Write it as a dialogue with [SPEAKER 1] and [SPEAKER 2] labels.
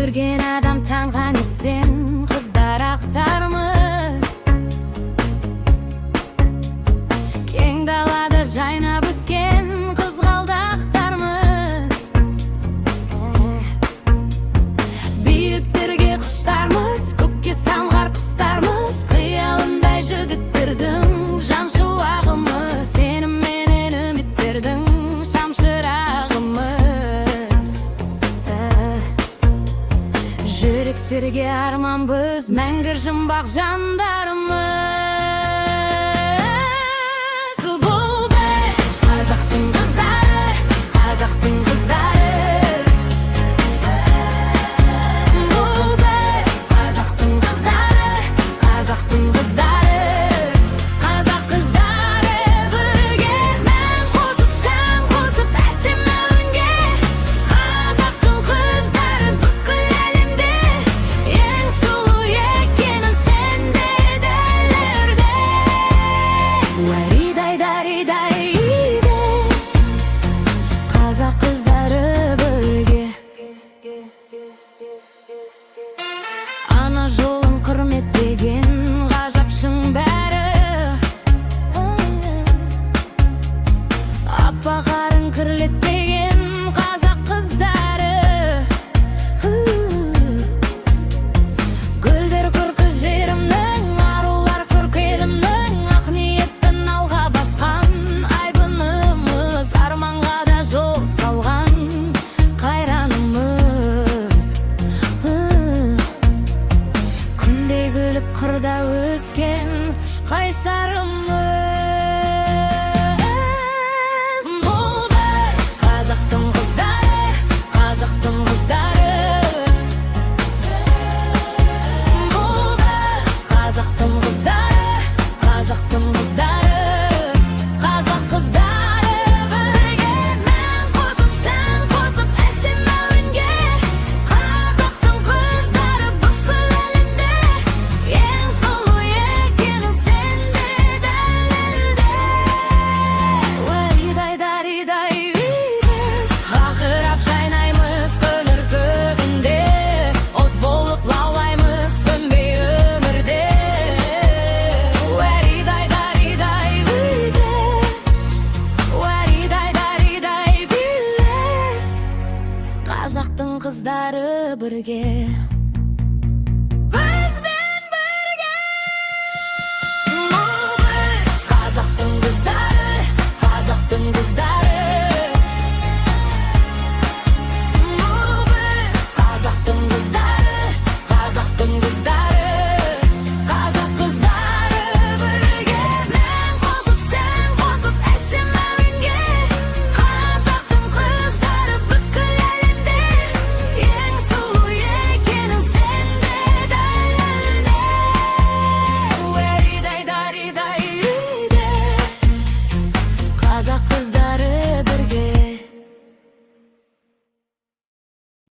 [SPEAKER 1] Көрген адам танған істен қыздар ақтармыз. Кең далада жайнап өскен қызғалдақтармыз. Биіктерге құштармыз, көкке самғар құстармыз. Қиялындай жігіттердің жан шуағымыз, сенім менен үміттердің шамшырағымыз. Жүректерге арманбыз, мәңгі жұмбақ жандарымыз. Бұл біз қазақтың қыздары, қазақтың қыздары. Бұл біз қазақтың қыздары, қазақтың қыздары. Қазақ қыздары бірге мән қосып, сән қосып, әсем әуенге. Қазақтың қыздары бүкіл әлемде ең сұлу екенін сен де дәлелде. Уәридай-даридай-иде, қазақ қыздары бірге. Ана жолын құрметтеген ғажапшың бәрі. Аппақ арын кірлетпеген қазақ қыздары. Гүлдер көркі жерімнің, арулар көркі елімнің. Ақ ниеттің алға басқан айбынымыз, арманға да жол салған қайранымыз. Күнде күліп қырда өскен қайсарымыз. Бұл біз қазақтың қыздары, қазақтың қыздары. Бұл біз қазақтың қыздары, қазақтың қыздары. Қазақ қыздары бірге мән қосып, сән қосып, әсем әуенге. Қазақтың қыздары бүкіл әлемде ең сұлу екенін сен де дәлелде. Уәридай-даридай-иде, ақырап жайнаймыз көңіл көгінде. От болып лаулаймыз сөнбей өмірде. Уәридай-даридай-иде, уәридай-даридай-биле, қазақтың қыздары бірге.